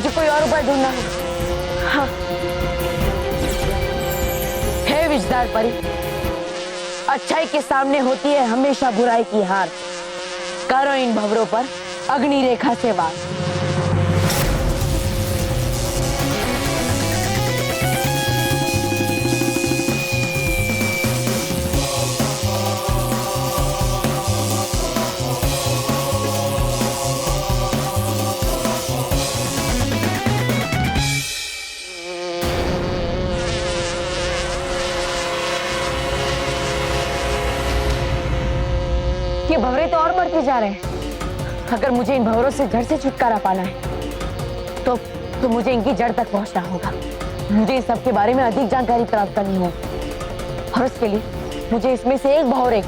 मुझे कोई और उपाय ढूंढना होगा। हाँ, हे विजदार परी, अच्छाई के सामने होती है हमेशा बुराई की हार। करो इन भंवरों पर अग्नि रेखा से वार। ये भंवरे तो और बढ़ते जा रहे हैं। अगर मुझे इन भंवरों से जड़ से छुटकारा पाना है तो मुझे इनकी जड़ तक पहुंचना होगा। मुझे इस सब के बारे में अधिक जानकारी प्राप्त करनी होगी और उसके लिए मुझे इसमें से एक भंवरे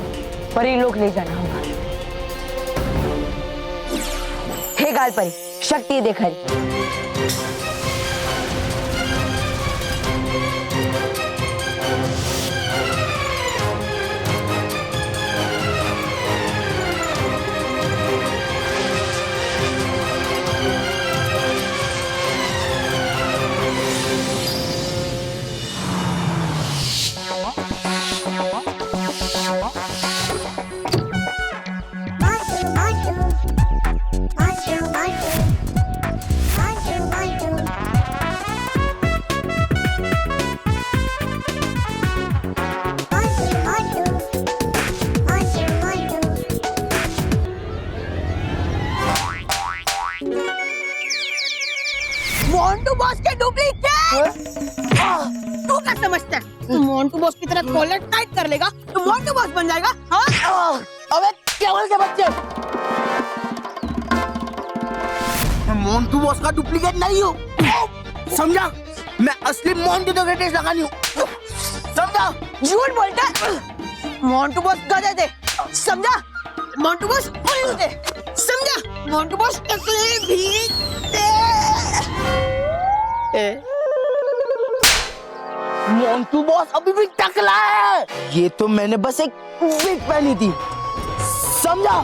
परीलोक ले जाना होगा। हे गाल परी, शक्ति देखरी। मोंटू बॉस के डुप्लीकेट। तू क्या समझता है मोंटू बॉस की तरह कॉलर टाइट कर लेगा तो मोंटू बॉस बन जाएगा? हाँ? अबे केवल के बच्चे, मैं मोंटू बॉस का डुप्लीकेट नहीं हूँ, समझा? मैं असली मोंटू द ग्रेटेस्ट लगानी हूँ, समझा? झूठ बोलता है। मोंटू बॉस गधे थे, समझा? मोंटू बॉस उल्लू थे, समझा? मोंटू बॉस टकले भी थे। मोंटू बॉस अभी भी टकला है। ये तो मैंने बस एक विग पहनी थी, समझा?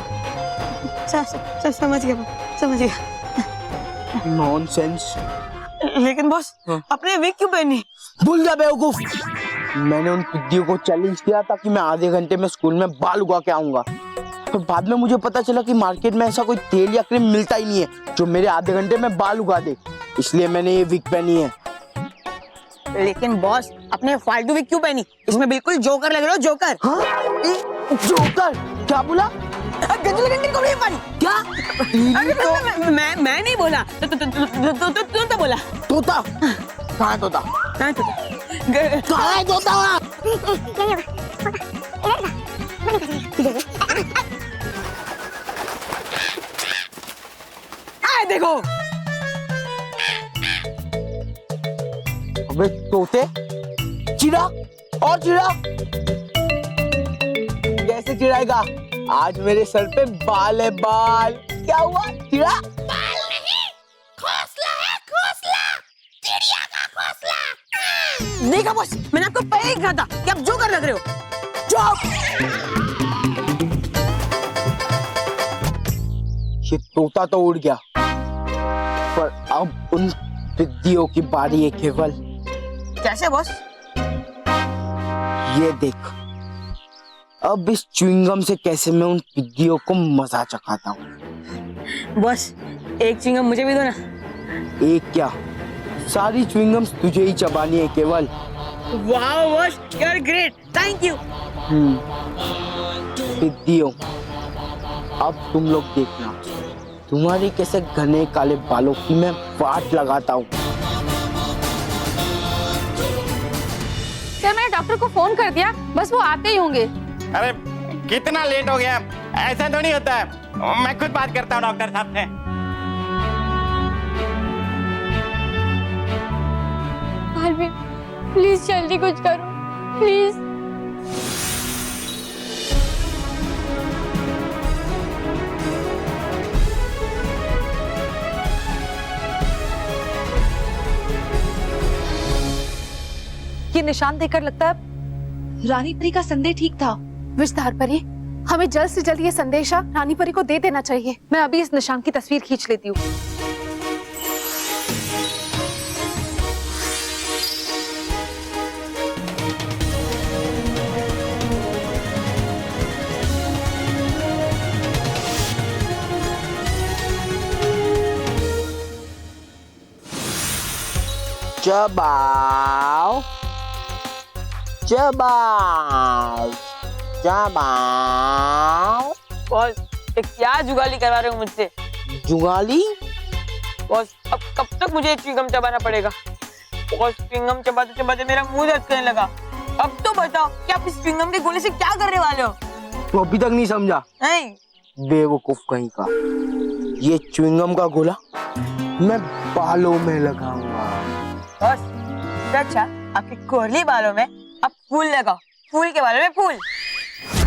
समझ गया। नॉनसेंस। लेकिन बॉस अपने विग क्यों पहनी? भूल जा बेवकूफ। मैंने उन पिद्दियों को चैलेंज किया था कि मैं आधे घंटे में स्कूल में बाल उगा के आऊंगा, तो बाद में मुझे पता चला कि मार्केट में ऐसा कोई तेल या क्रीम मिलता ही नहीं है जो मेरे आधे घंटे में बाल उगा दे, इसलिए मैंने ये विग पहनी है। लेकिन बॉस अपने फालतू विग क्यों पहनी? इसमें बिल्कुल जोकर लग रहे हो, जोकर। हाँ? जोकर? क्या बोला? गजल घंटे को नहीं पानी क्या? अरे मैं नहीं बोला, तू तो बोला। तोता? कहाँ है तोता? कहाँ है तोता? देखो। अबे तोते, चिड़ा और चिड़ा, कैसे चिढ़ाएगा? आज मेरे सर पे बाल है, बाल। क्या हुआ चिड़ा? बाल नहीं, घोंसला है, घोंसला, चिड़िया का घोंसला। देखा बॉस, मैंने आपको पहले ही कहा था कि आप जोकर लग रहे हो। चुप। ये तोता तो उड़ गया, पर अब उन पिद्दियों की बारी है केवल। कैसे बॉस? ये देख, अब इस च्युइंगम से कैसे मैं उन पिद्दियों को मजा चखाता हूँ। बॉस एक च्युइंगम मुझे भी दो ना। एक क्या, सारी च्युइंगम्स तुझे ही चबानी है केवल। वाह boss, you are great, thank you. पिद्दियों, अब तुम लोग देखना, तुम्हारी कैसे घने काले बालों की मैं वाट लगाता हूँ। सर मैंने डॉक्टर को फोन कर दिया, बस वो आते ही होंगे। अरे कितना लेट हो गया, ऐसा थोड़ी होता है, मैं खुद बात करता हूँ डॉक्टर साहब से। आलवी, प्लीज जल्दी कुछ करो, प्लीज। ये निशान देखकर लगता है रानी परी का संदेह ठीक था। विजदार परी, हमें जल्द से जल्द ये संदेशा रानी परी को दे देना चाहिए। मैं अभी इस निशान की तस्वीर खींच लेती हूँ। चबाओ चबाओ चबाओ। बॉस ये क्या जुगाली करवा रहे हो मुझसे? जुगाली? बॉस अब कब तक मुझे च्युइंगम चबाना पड़ेगा? बॉस च्युइंगम चबाते चबाते मेरा मुंह दर्द करने लगा। अब तो बताओ कि आप इस च्युइंगम के गोले से क्या करने वाले हो? तो अभी तक नहीं समझा? नहीं। बेवकूफ कहीं का। ये च्युइंगम का गोला मैं बालों में लगाऊंगा। बॉस अच्छा आपके कोरली बालों में अब फूल लगाओ, फूल के बालों में फूल।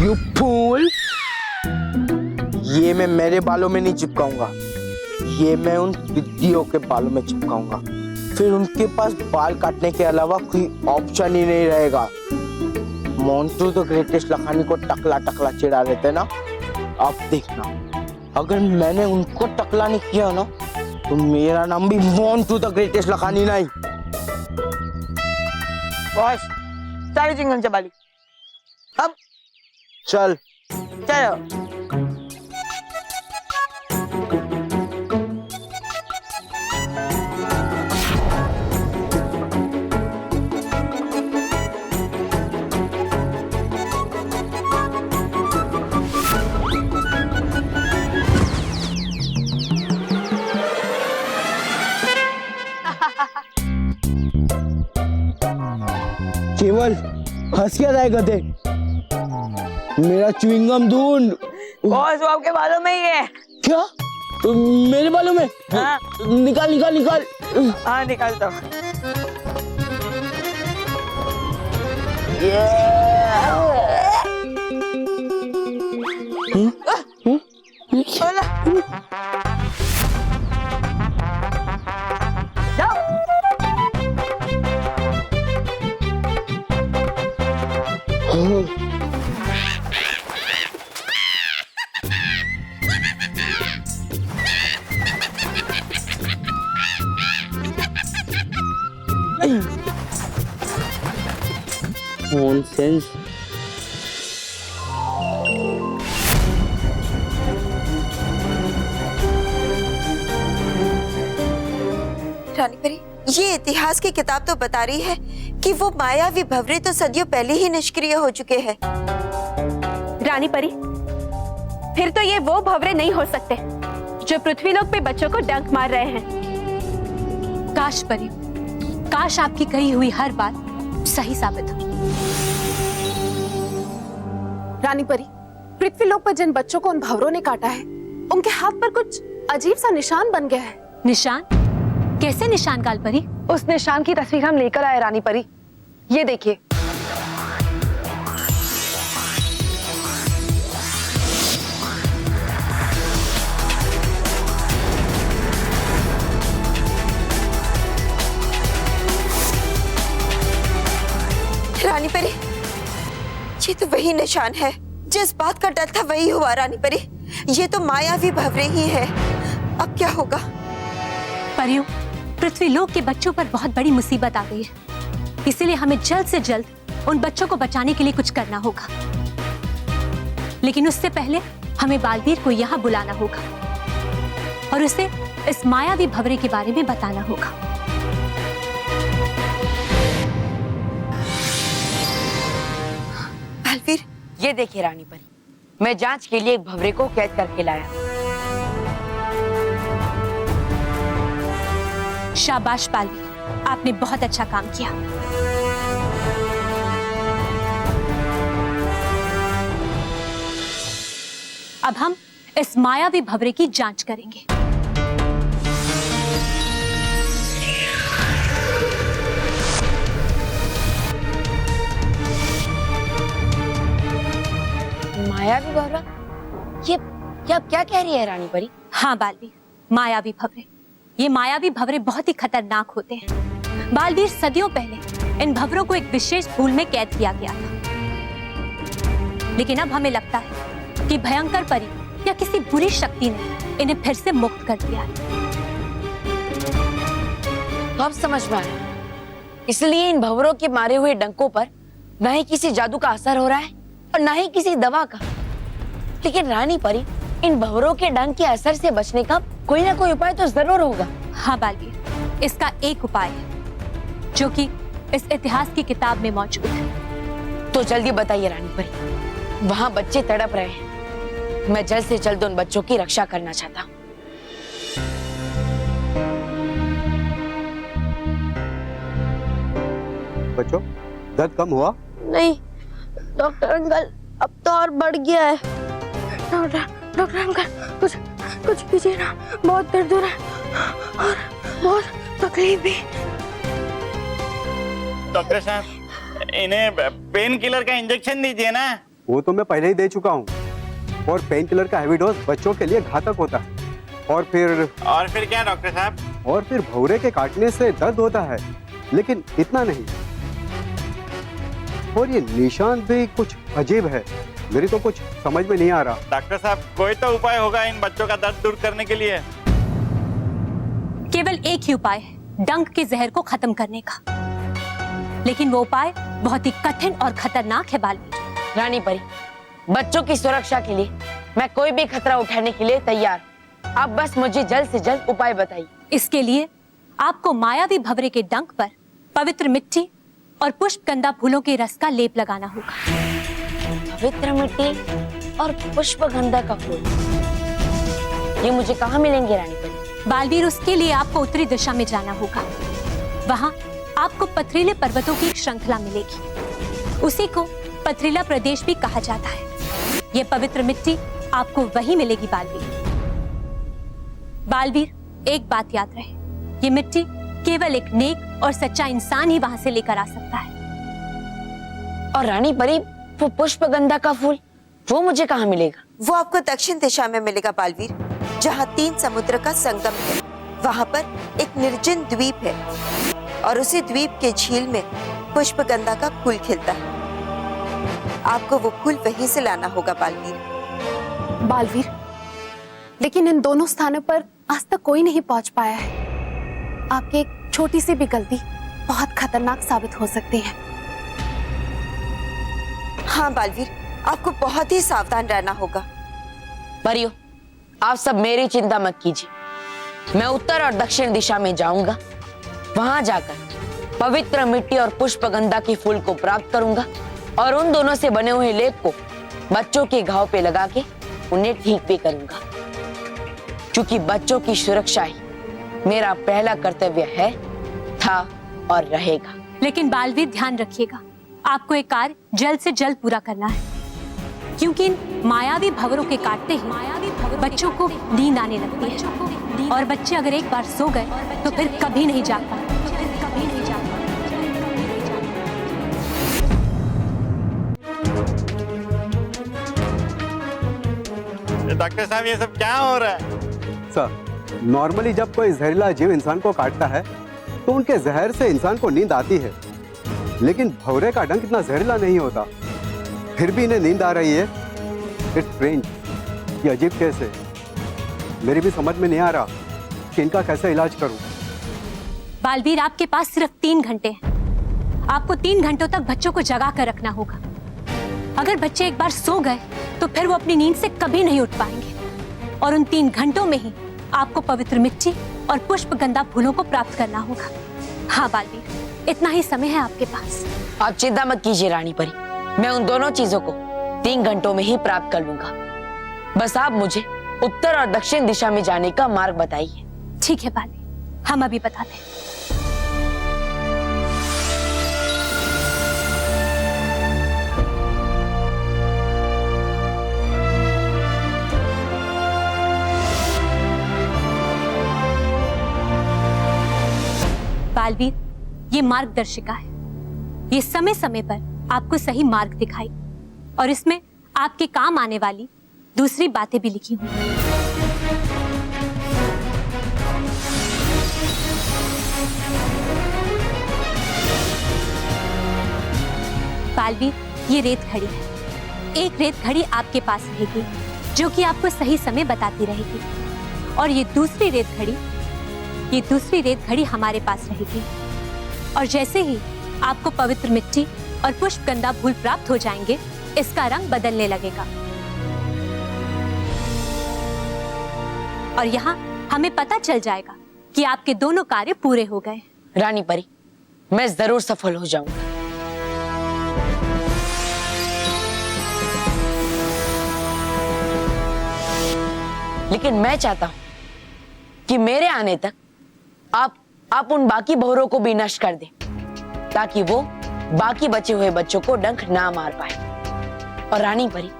You fool. ये मैं मेरे बालों में नहीं चिपकाऊंगा, ये मैं उन दीदियों के बालों में चिपकाऊंगा। फिर उनके पास बाल काटने के अलावा कोई ऑप्शन ही नहीं रहेगा। मोंटू तो ग्रेटेस्ट लखानी को टकला टकला चिढ़ा रहे थे ना, अब देखना अगर मैंने उनको टकला नहीं किया ना तो मेरा नाम भी मोंटू द ग्रेटेस्ट लखानी नहीं। बॉस सारी च्युइंगम चबा ली, अब चल चलो। केवल हंस क्या रहा गधे? मेरा च्युइंगम ढूंढ। बॉस वो आपके बालों में ही है। क्या? मेरे बालों में? हाँ। निकाल निकाल निकाल। हाँ निकालता हूँ। नॉनसेंस। रानी परी, ये इतिहास की किताब तो बता रही है कि वो मायावी भंवरे तो सदियों पहले ही निष्क्रिय हो चुके हैं। रानी परी, फिर तो ये वो भंवरे नहीं हो सकते जो पृथ्वीलोक पे बच्चों को डंक मार रहे हैं। काश परी, काश आपकी कही हुई हर बात सही साबित हो। रानी परी, पृथ्वीलोक पर जिन बच्चों को उन भंवरों ने काटा है उनके हाथ पर कुछ अजीब सा निशान बन गया है। निशान? कैसे निशान काल परी? उस निशान की तस्वीर हम लेकर आए रानी परी, ये देखिए। रानी परी, ये तो वही निशान है। जिस बात का डर था वही हुआ रानी परी। ये तो मायावी भंवरे ही है। अब क्या होगा? परियों, पृथ्वीलोक के बच्चों पर बहुत बड़ी मुसीबत आ गई है, इसीलिए हमें जल्द से जल्द उन बच्चों को बचाने के लिए कुछ करना होगा। लेकिन उससे पहले हमें बालवीर को यहाँ बुलाना होगा और उसे इस मायावी भंवरे के बारे में बताना होगा। बालवीर, ये देखिए रानी परी, मैं जांच के लिए एक भंवरे को कैद करके लाया। शाबाश बालवीर, आपने बहुत अच्छा काम किया। अब हम इस मायावी भंवरे की जांच करेंगे। मायावी भंवरा? ये क्या कह रही है रानी परी? हाँ बालवीर, मायावी भंवरे। ये मायावी भंवरे बहुत ही खतरनाक होते हैं। बालवीर, सदियों पहले इन भंवरों को एक विशेष भूल में कैद किया गया था, लेकिन अब हमें लगता है कि भयंकर परी या किसी बुरी शक्ति ने इन्हें फिर से मुक्त कर दिया है। तो अब समझ में आया, इसलिए इन भंवरों के मारे हुए डंकों पर न ही किसी जादू का असर हो रहा है और न ही किसी दवा का। लेकिन रानी परी, इन भंवरों के डंक के असर से बचने का कोई ना कोई उपाय तो जरूर होगा। हाँ बालवीर, इसका एक उपाय है। जो कि इस इतिहास की किताब में मौजूद है। तो जल्दी बताइए रानी परी, वहां बच्चे तड़प रहे हैं, मैं जल्द से जल्द उन बच्चों की रक्षा करना चाहता हूँ। बच्चों, दर्द कम हुआ? नहीं डॉक्टर अंकल, अब तो और बढ़ गया है। डॉक्टर अंकल, कुछ कीजिए ना, बहुत दर्द हो रहा है और बहुत तकलीफ भी। डॉक्टर साहब, इन्हें पेन किलर का इंजेक्शन दीजिए ना। वो तो मैं पहले ही दे चुका हूँ, और पेन किलर का हैवी डोज बच्चों के लिए घातक होता है। और फिर क्या डॉक्टर साहब? और फिर भौरे के काटने से दर्द होता है, लेकिन इतना नहीं। और ये निशान भी कुछ अजीब है, मेरी तो कुछ समझ में नहीं आ रहा। डॉक्टर साहब, कोई तो उपाय होगा इन बच्चों का दर्द दूर करने के लिए। केवल एक ही उपाय है, डंक के जहर को खत्म करने का, लेकिन वो उपाय बहुत ही कठिन और खतरनाक है बालवीर। रानी परी, बच्चों की सुरक्षा के लिए मैं कोई भी खतरा उठाने के लिए तैयार। आप बस मुझे जल्द से जल्द उपाय बताइए। इसके लिए आपको मायावी भंवरे के डंक पर पवित्र मिट्टी और पुष्पगंधा फूलों के रस का लेप लगाना होगा। पवित्र मिट्टी और पुष्पगंधा का फूल, ये मुझे कहाँ मिलेंगे रानी परी? बालवीर, उसके लिए आपको उत्तरी दिशा में जाना होगा। वहाँ आपको पथरीले पर्वतों की एक श्रृंखला मिलेगी, उसी को पथरीला प्रदेश भी कहा जाता है। यह पवित्र मिट्टी आपको वहीं मिलेगी बालवीर। बालवीर, एक बात याद रहे, ये मिट्टी केवल एक नेक और सच्चा इंसान ही वहां से लेकर आ सकता है। और रानी परी, वो पुष्पगंधा का फूल, वो मुझे कहाँ मिलेगा? वो आपको दक्षिण दिशा में मिलेगा बालवीर, जहाँ 3 समुद्र का संगम है। वहाँ पर एक निर्जन द्वीप है और उसी द्वीप के झील में पुष्पगंधा का फूल खिलता है। आपको वो फूल वहीं से लाना होगा बालवीर, लेकिन इन दोनों स्थानों पर आज तक कोई नहीं पहुंच पाया है। आपकी एक छोटी सी भी गलती बहुत खतरनाक साबित हो सकती है। हाँ बालवीर, आपको बहुत ही सावधान रहना होगा। परियो, आप सब मेरी चिंता मत कीजिए, मैं उत्तर और दक्षिण दिशा में जाऊंगा। वहां जाकर पवित्र मिट्टी और पुष्पगंधा के फूल को प्राप्त करूंगा और उन दोनों से बने हुए लेप को बच्चों के घाव पे लगा के उन्हें ठीक भी करूंगा, क्योंकि बच्चों की सुरक्षा ही मेरा पहला कर्तव्य है, था और रहेगा। लेकिन बालवीर, ध्यान रखिएगा, आपको एक कार्य जल्द से जल्द पूरा करना है, क्योंकि इन मायावी भंवरों के काटते ही बच्चों को नींद आने लगती है, और बच्चे अगर एक बार सो गए तो फिर कभी नहीं जाग पाते। डॉक्टर साहब, ये सब क्या हो रहा है? सर, नॉर्मली जब कोई जहरीला जीव इंसान को काटता है तो उनके जहर से इंसान को नींद आती है, लेकिन भौरे का डंक इतना जहरीला नहीं होता, फिर भी इन्हें नींद आ रही है। इट्स स्ट्रेंज, ये अजीब कैसे? मेरी भी समझ में नहीं आ रहा कि इनका कैसे इलाज करूं। बालवीर, आपके पास सिर्फ 3 घंटे हैं। आपको 3 घंटों तक बच्चों को जगा कर रखना होगा। अगर बच्चे एक बार सो गए तो फिर वो अपनी नींद से कभी नहीं उठ पाएंगे, और उन 3 घंटों में ही आपको पवित्र मिट्टी और पुष्पगंधा फूलों को प्राप्त करना होगा। हाँ बालवीर, इतना ही समय है आपके पास। आप चिंता मत कीजिए रानी परी, मैं उन दोनों चीजों को 3 घंटों में ही प्राप्त कर लूंगा। बस आप मुझे उत्तर और दक्षिण दिशा में जाने का मार्ग बताइए। ठीक है बालवीर, हम अभी बताते हैं। बालवीर, ये मार्गदर्शिका है, ये समय समय पर आपको सही मार्ग दिखाई, और इसमें आपके काम आने वाली दूसरी बातें भी लिखी हुई हैं। बालवीर, ये रेत घड़ी है। एक रेत घड़ी आपके पास रहेगी जो कि आपको सही समय बताती रहेगी, और ये दूसरी रेत घड़ी हमारे पास रहेगी, और जैसे ही आपको पवित्र मिट्टी और पुष्पगंधा फूल प्राप्त हो जाएंगे, इसका रंग बदलने लगेगा, और यहाँ हमें पता चल जाएगा कि आपके दोनों कार्य पूरे हो गए। रानी परी, मैं जरूर सफल हो जाऊंगा। लेकिन मैं चाहता हूं कि मेरे आने तक आप उन बाकी भौरों को भी नष्ट कर दें, ताकि वो बाकी बचे हुए बच्चों को डंक ना मार पाए। और रानी परी,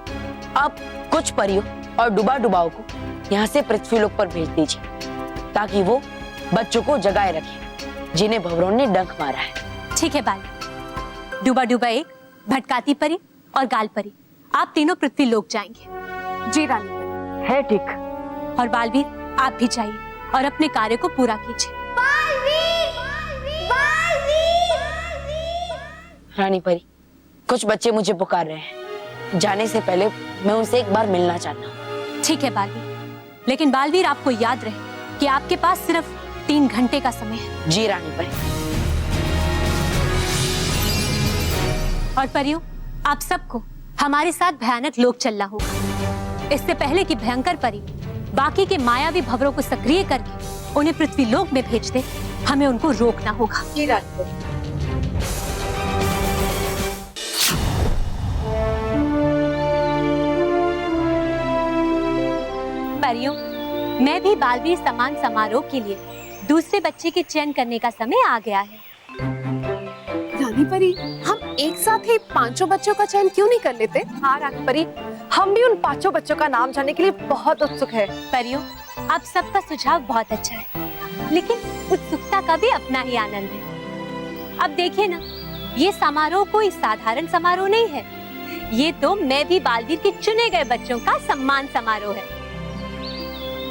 आप कुछ परियों और डुबाओं को यहाँ से पृथ्वीलोक पर भेज दीजिए, ताकि वो बच्चों को जगाए रखें जिन्हें भंवरों ने डंक मारा है। ठीक है बाल। डुबा एक, भटकाती परी और गाल परी, आप तीनों पृथ्वीलोक जाएंगे। जी रानी परी। है ठीक। और बालवीर, आप भी जाइए और अपने कार्य को पूरा कीजिए। रानी परी, कुछ बच्चे मुझे पुकार रहे हैं। जाने से पहले मैं उनसे एक बार मिलना चाहता हूँ। ठीक है बालवीर, लेकिन बालवीर आपको याद रहे कि आपके पास सिर्फ 3 घंटे का समय है। जी रानी परी। और परियों, आप सबको हमारे साथ भयानक लोक चलना होगा। इससे पहले कि भयंकर परी बाकी के मायावी भंवरों को सक्रिय करके उन्हें पृथ्वीलोक में भेज दे, हमें उनको रोकना होगा। जी रानी परी। परियों, मैं भी बालवीर सम्मान समारोह के लिए दूसरे बच्चे के चयन करने का समय आ गया है। रानी परी, हम एक साथ ही 5 बच्चों का चयन क्यों नहीं कर लेते? हाँ रानी परी, हम भी उन 5 बच्चों का नाम जानने के लिए बहुत उत्सुक है। परियों, आप सबका सुझाव बहुत अच्छा है, लेकिन उत्सुकता का भी अपना ही आनंद है। अब देखिए ना, ये समारोह कोई साधारण समारोह नहीं है, ये तो मैं भी बालवीर के चुने गए बच्चों का सम्मान समारोह है।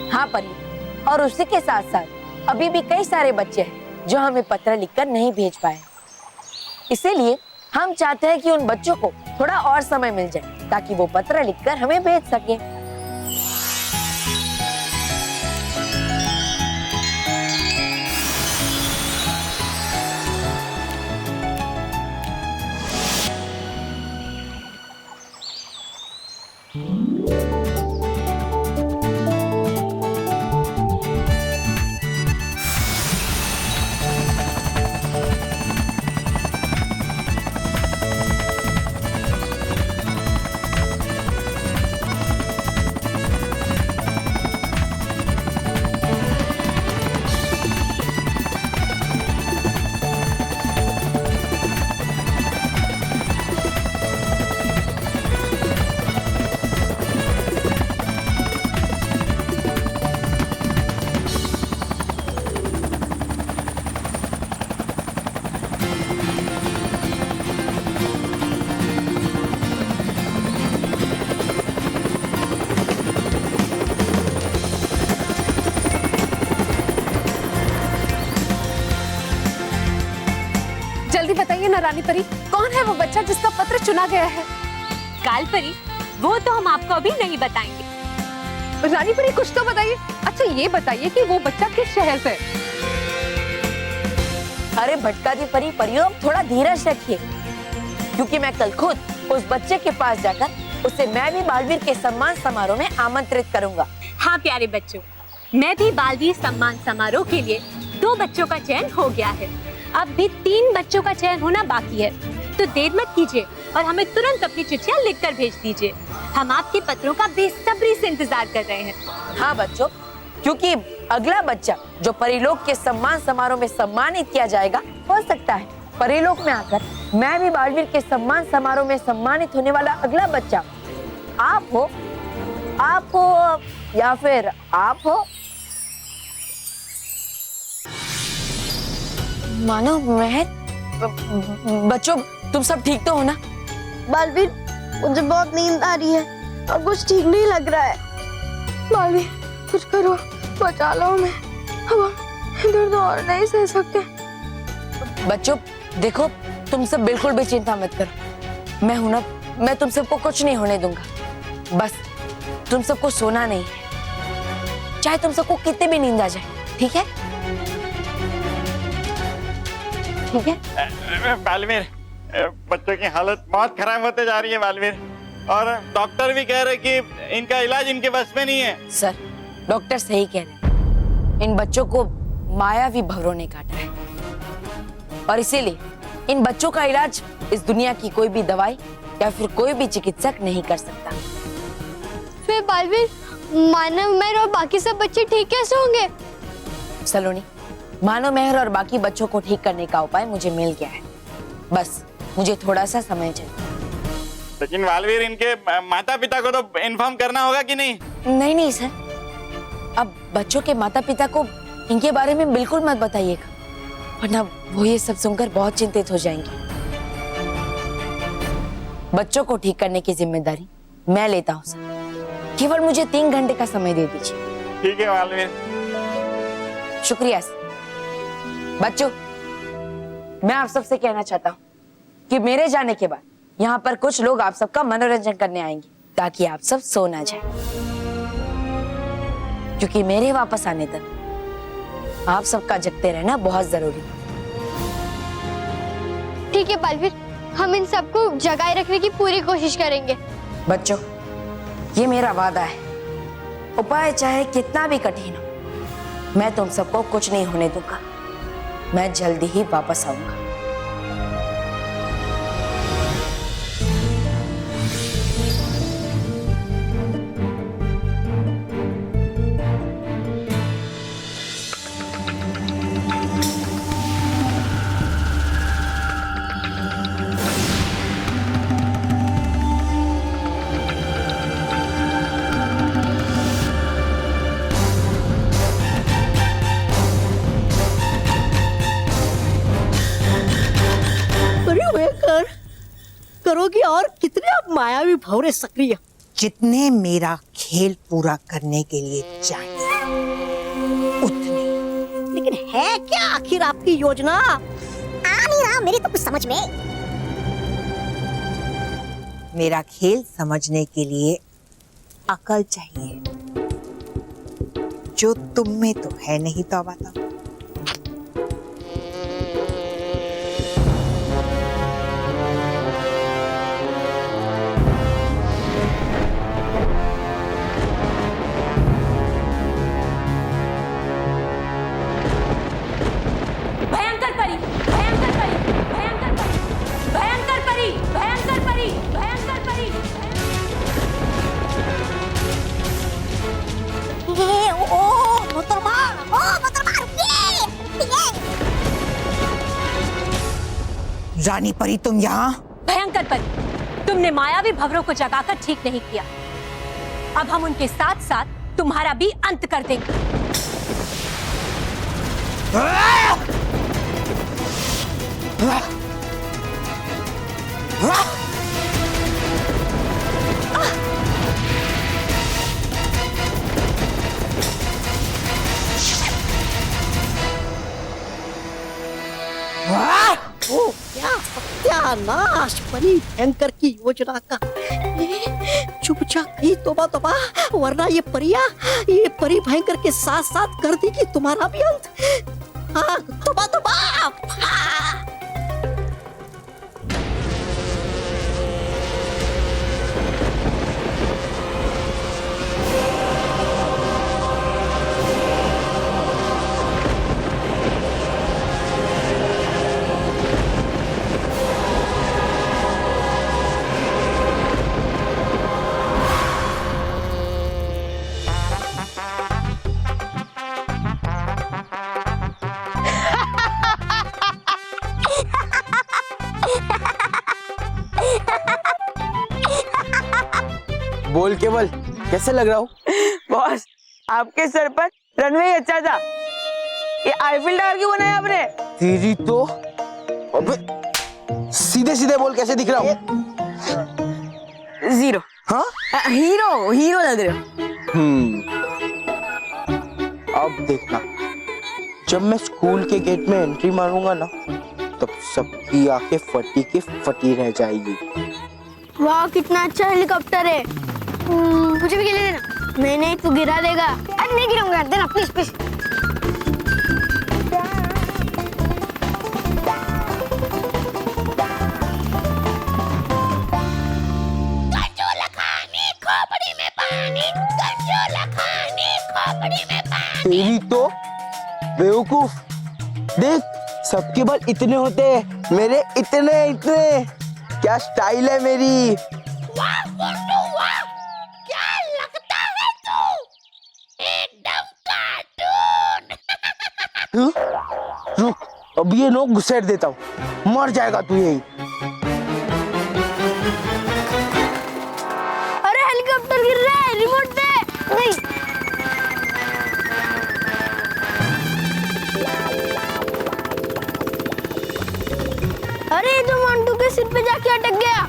हाँ परी, और उसी के साथ साथ अभी भी कई सारे बच्चे हैं जो हमें पत्र लिखकर नहीं भेज पाए। इसीलिए हम चाहते हैं कि उन बच्चों को थोड़ा और समय मिल जाए, ताकि वो पत्र लिखकर हमें भेज सके। जल्दी बताइए ना रानी परी, कौन है वो बच्चा जिसका पत्र चुना गया है? गाल परी, वो तो हम आपको अभी नहीं बताएंगे। रानी परी, कुछ तो बताइए। अच्छा ये बताइए कि वो बच्चा किस शहर से? अरे भटकाती परी, परियों थोड़ा धीरज रखिए, क्योंकि मैं कल खुद उस बच्चे के पास जाकर उसे मैं भी बालवीर के सम्मान समारोह में आमंत्रित करूंगा। हाँ प्यारे बच्चों, मैं भी बालवीर सम्मान समारोह के लिए 2 बच्चों का चयन हो गया है। अब भी 3 बच्चों का चयन होना बाकी है, तो देर मत कीजिए और हमें तुरंत अपनी चिट्ठियां लिखकर भेज दीजिए। हम आपके पत्रों का बेसब्री से इंतजार कर रहे हैं। हाँ बच्चों, क्योंकि अगला बच्चा जो परिलोक के सम्मान समारोह में सम्मानित किया जाएगा, हो सकता है परिलोक में आकर मैं भी बालवीर के सम्मान समारोह में सम्मानित होने वाला अगला बच्चा आप हो या फिर आप हो। मानो महर, बच्चों तुम सब ठीक तो हो ना? बालवीर, मुझे बहुत नींद आ रही है और कुछ ठीक नहीं लग रहा है। बालवीर, कुछ करो, बचा लो हमें, हम दर्द और नहीं सह सकते। बच्चों देखो, तुम सब बिल्कुल भी चिंता मत करो, मैं हूं ना, मैं तुम सबको कुछ नहीं होने दूंगा। बस तुम सबको सोना नहीं है, चाहे तुम सबको कितने भी नींद आ जाए, ठीक है? ठीक है बालवीर, बच्चों की हालत बहुत खराब होते जा रही है बालवीर, और डॉक्टर भी कह रहे कि इनका इलाज इनके बस में नहीं है। सर, डॉक्टर सही कह रहे हैं, इन बच्चों को मायावी भंवरों ने काटा है। और इसीलिए इन बच्चों का इलाज इस दुनिया की कोई भी दवाई या फिर कोई भी चिकित्सक नहीं कर सकता। फिर बालवीर, मानव, मेहर और बाकी सब बच्चे ठीक कैसे होंगे? सलोनी, मानव, मेहर और बाकी बच्चों को ठीक करने का उपाय मुझे मिल गया है। बस मुझे थोड़ा सा समय चाहिए। लेकिन बालवीर, इनके माता पिता को तो इन्फॉर्म करना होगा कि नहीं? नहीं सर, अब बच्चों के माता पिता को इनके बारे में बिल्कुल मत बताइएगा, वरना वो ये सब सुनकर बहुत चिंतित हो जाएंगे। बच्चों को ठीक करने की जिम्मेदारी मैं लेता हूँ सर। केवल मुझे 3 घंटे का समय दे दीजिए। ठीक है बालवीर। शुक्रिया सर। बच्चों, मैं आप सबसे कहना चाहता हूँ कि मेरे जाने के बाद यहाँ पर कुछ लोग आप सबका मनोरंजन करने आएंगे, ताकि आप सब सो ना जाए, क्योंकि मेरे वापस आने तक आप सबका जगते रहना बहुत जरूरी है। ठीक है बालवीर, हम इन सबको जगाए रखने की पूरी कोशिश करेंगे। बच्चों, ये मेरा वादा है, उपाय चाहे कितना भी कठिन हो, मैं तुम सबको कुछ नहीं होने दूंगा। मैं जल्दी ही वापस आऊंगा। करोगी और कितने अब मायावी भंवरे सक्रिय, जितने मेरा खेल पूरा करने के लिए चाहिए उतने। लेकिन है क्या आखिर आपकी योजना? आ नहीं रहा मेरी तो कुछ समझ में। मेरा खेल समझने के लिए अकल चाहिए, जो तुम में तो है नहीं। तौबा तौबा। रानी परी, तुम यहाँ? भयंकर परी, तुमने मायावी भंवरों को जगाकर ठीक नहीं किया। अब हम उनके साथ साथ तुम्हारा भी अंत कर देंगे। ओ क्या सत्यानाश परी भयंकर की योजना का। चुपचाप ही तोबा तोबा, वरना ये परी भयंकर के साथ साथ कर देगी तुम्हारा भी अंत। हाँ, तोबा तोबा। हाँ। बोल केवल, कैसे लग रहा हूँ? बॉस, आपके सर पर रनवे अच्छा था। ये आईफिल टावर क्यों बनाया आपने? तेरी तो अबे सीधे सीधे बोल, कैसे दिख रहा हूँ? जीरो। हाँ? हीरो लग रहे हो। अब देखना, जब मैं स्कूल के गेट में एंट्री मारूंगा ना, तब सबकी आंखें फटी के फटी रह जाएगी। वाह, कितना अच्छा हेलीकॉप्टर है। मुझे भी खेलने देना। नहीं, तू गिरा देगा। अरे नहीं गिराऊंगा, देना प्लीज प्लीज। तेरी तो बेवकूफ, देख सबके बाल इतने होते हैं, मेरे इतने इतने। क्या स्टाइल है मेरी। क्या लगता है तू एकदम कार्टून। रुक, अब ये नोक घुसेड़ देता हूँ, मर जाएगा तू यहीं। अरे हेलीकॉप्टर गिर रहा है, रिमोट दे। नहीं अरे ये तो मंटू के सिर पे जाके अटक गया।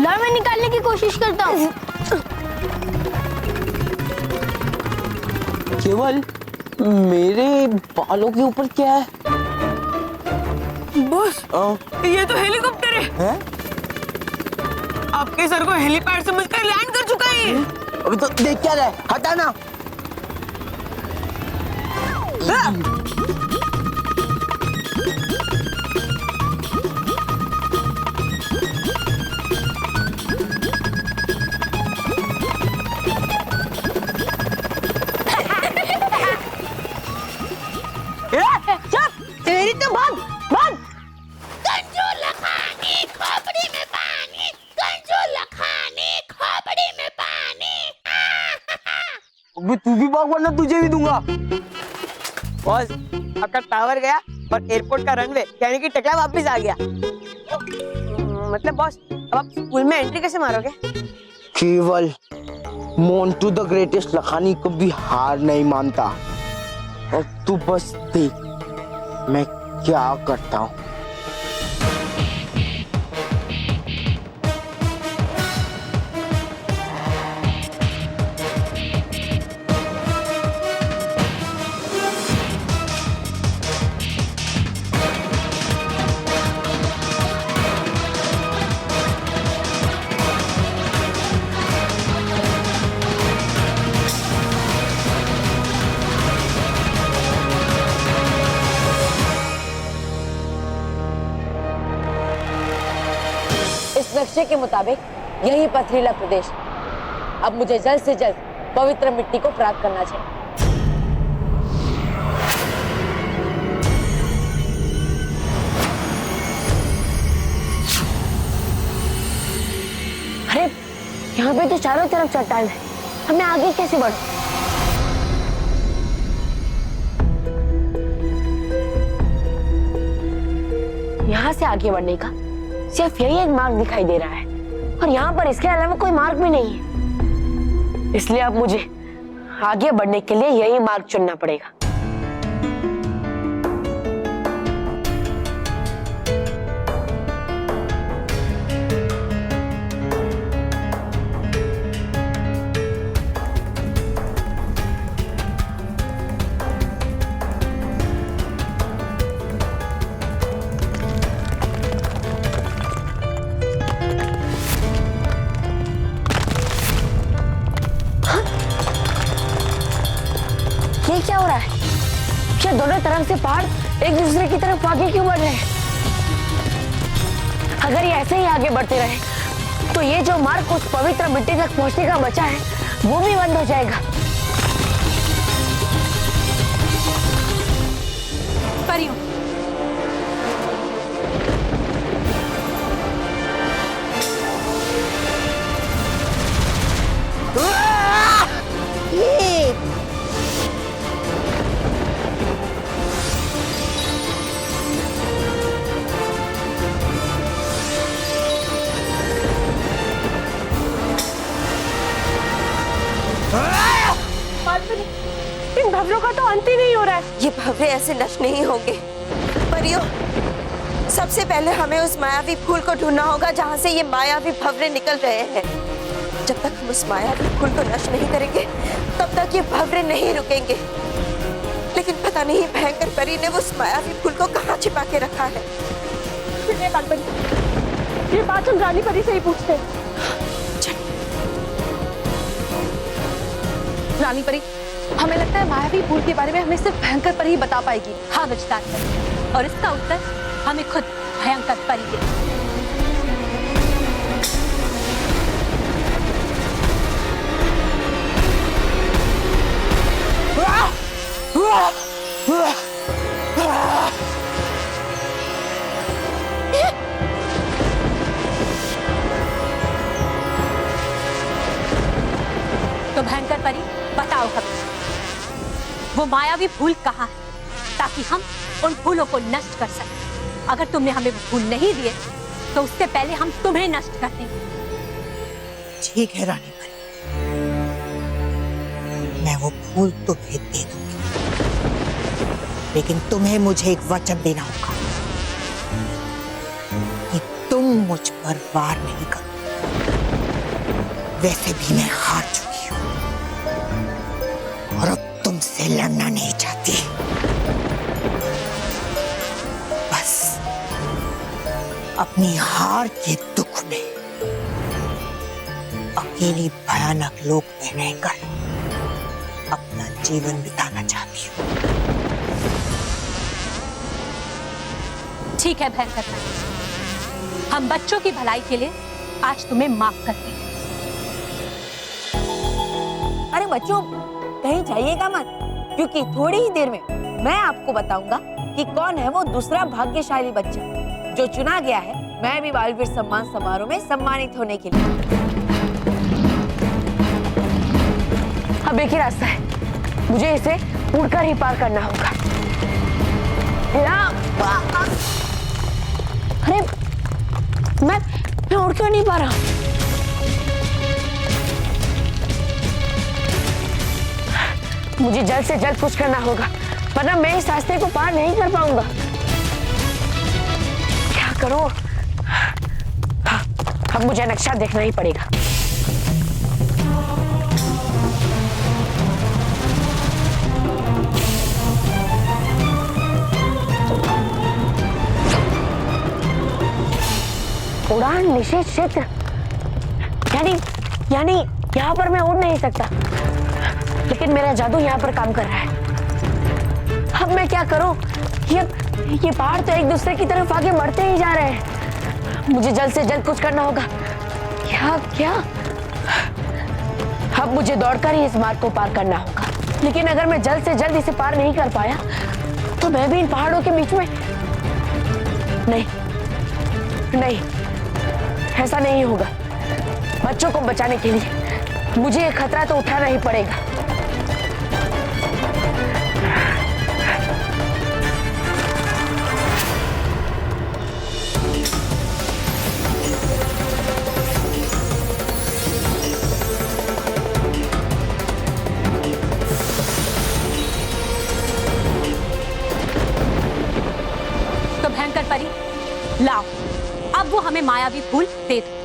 ला मैं निकालने की कोशिश करता हूँ। केवल मेरे बालों के ऊपर क्या है? बॉस, ये तो हेलीकॉप्टर है। हैं? आपके सर को हेलीपैड समझकर लैंड कर चुका है। अभी तो देख क्या रहा है, हटा ना। तेरी तो बात बात। कंजू लखानी खोपड़ी में पानी, कंजू लखानी खोपड़ी में पानी। अभी तू भी भाग वरना तुझे भी दूंगा। बॉस, आपका टावर गया और एयरपोर्ट का रनवे यानी कि टकला वापस आ गया। मतलब बॉस, अब आप स्कूल में एंट्री कैसे मारोगे? केवल मोंटू द ग्रेटेस्ट लखानी कभी हार नहीं मानता। और तू बस देख मैं क्या करता हूँ। इस नक्शे के मुताबिक यही पथरीला प्रदेश। अब मुझे जल्द से जल्द पवित्र मिट्टी को प्राप्त करना चाहिए। अरे यहाँ पे तो चारों तरफ चट्टान है, हमें आगे कैसे बढ़? यहाँ से आगे बढ़ने का सिर्फ यही एक मार्ग दिखाई दे रहा है और यहाँ पर इसके अलावा कोई मार्ग भी नहीं है। इसलिए अब मुझे आगे बढ़ने के लिए यही मार्ग चुनना पड़ेगा। ये क्या हो रहा है? ये दोनों तरफ से पहाड़ एक दूसरे की तरफ आगे क्यों बढ़ रहे हैं? अगर ये ऐसे ही आगे बढ़ते रहे तो ये जो मार्ग उस पवित्र मिट्टी तक पहुंचने का बचा है वो भी बंद हो जाएगा। परियों, इन भवरों का तो अंत ही नहीं हो रहा है। ये भवरे ऐसे नष्ट नहीं होंगे। परियों, सबसे पहले हमें उस मायावी फूल को ढूंढना होगा जहाँ से ये मायावी भवरे निकल रहे हैं। जब तक हम उस मायावी फूल को नष्ट नहीं करेंगे तब तक ये भवरे नहीं रुकेंगे। लेकिन पता नहीं भयंकर परी ने उस मायावी फूल को कहाँ छिपा के रखा है। ये बात हम रानी परी से ही पूछते हैं। रानी परी, हमें लगता है मायावी फूल के बारे में हमें सिर्फ भयंकर परी ही बता पाएगी। हाँ विस्तार कर, और इसका उत्तर हमें खुद भयंकर परी दे। वो मायावी फूल कहाँ है, ताकि हम उन फूलों को नष्ट कर सकें। अगर तुमने हमें वो फूल नहीं दिए तो उससे पहले हम तुम्हें नष्ट कर देंगे। ठीक है रानी परी, मैं वो फूल तुम्हें दे दूंगी, लेकिन तुम्हें मुझे एक वचन देना होगा कि तुम मुझ पर वार नहीं करो। वैसे भी मैं हार चुकी हूं और अब तुमसे लड़ना नहीं चाहती। बस अपनी हार के दुख में अकेली भयानक लोक में रहकर अपना जीवन बिताना चाहती हूँ। ठीक है भयंकर, हम बच्चों की भलाई के लिए आज तुम्हें माफ करते हैं। अरे बच्चों, कहीं जाइएगा मत, क्योंकि थोड़ी ही देर में मैं आपको बताऊंगा कि कौन है वो दूसरा भाग्यशाली बच्चा जो चुना गया है मैं भी बालवीर सम्मान समारोह में सम्मानित होने के लिए। अब एक ही रास्ता है, मुझे इसे उड़कर ही पार करना होगा। अरे मैं उड़ क्यों नहीं पा रहा? मुझे जल्द से जल्द कुछ करना होगा, वरना मैं इस रास्ते को पार नहीं कर पाऊंगा। क्या करूं? हाँ, अब मुझे नक्शा देखना ही पड़ेगा। उड़ान निषेध क्षेत्र, यानी यहाँ पर मैं उड़ नहीं सकता, लेकिन मेरा जादू यहाँ पर काम कर रहा है। अब मैं क्या करूं? ये पहाड़ तो एक दूसरे की तरफ आगे बढ़ते ही जा रहे हैं। मुझे जल्द से जल्द कुछ करना होगा। क्या? अब मुझे दौड़कर ही इस मार्ग को पार करना होगा, लेकिन अगर मैं जल्द से जल्द इसे पार नहीं कर पाया तो मैं भी इन पहाड़ों के बीच में नहीं, ऐसा नहीं होगा। बच्चों को बचाने के लिए मुझे ये खतरा तो उठाना ही पड़ेगा। तो भयंकर परी, लाओ, अब वो हमें मायावी फूल दे दो।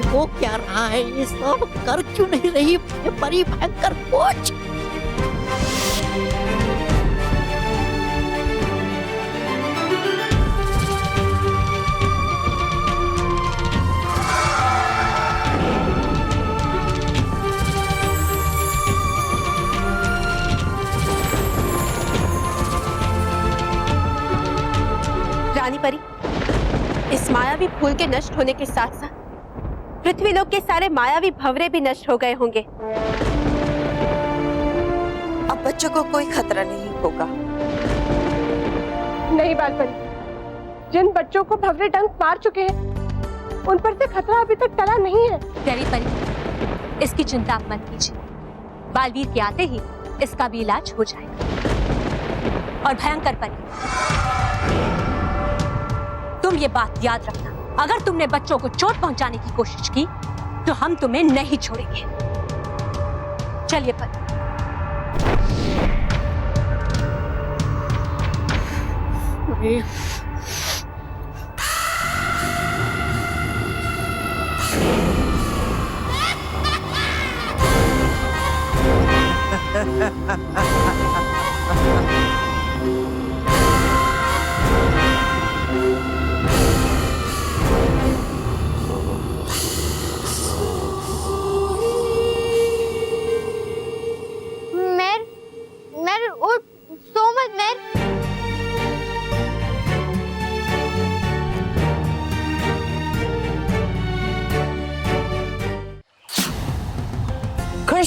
हो क्या रहा है ये सब? कर क्यों नहीं रही परी भयंकर कुछ? रानी परी, इस मायावी फूल के नष्ट होने के साथ साथ पृथ्वीलोक के सारे मायावी भंवरे भी नष्ट हो गए होंगे। अब बच्चों को कोई खतरा नहीं होगा। नहीं बालपरी, जिन बच्चों को भंवरे डंक मार चुके हैं उन पर से खतरा अभी तक टला नहीं है। देवी परी, इसकी चिंता आप मत कीजिए, बालवीर के आते ही इसका भी इलाज हो जाएगा। और भयंकर परी, तुम ये बात याद रखना, अगर तुमने बच्चों को चोट पहुंचाने की कोशिश की तो हम तुम्हें नहीं छोड़ेंगे। चलिए परी।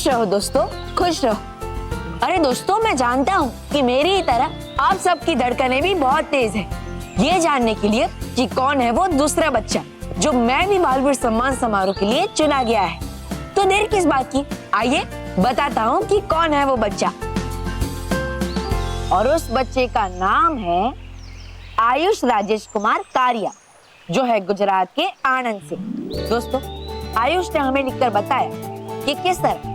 खुश रहो दोस्तों, खुश रहो। अरे दोस्तों, मैं जानता हूँ कि मेरी ही तरह आप सबकी धड़कनें भी बहुत तेज है ये जानने के लिए कि कौन है वो दूसरा बच्चा जो मैं भी बालवीर सम्मान समारोह के लिए चुना गया है। तो देर किस बात की, आइए बताता हूँ कि कौन है वो बच्चा। और उस बच्चे का नाम है आयुष राजेश कुमार कारिया, जो है गुजरात के आणंद से। दोस्तों, आयुष ने हमें लिखकर बताया कि किस तरह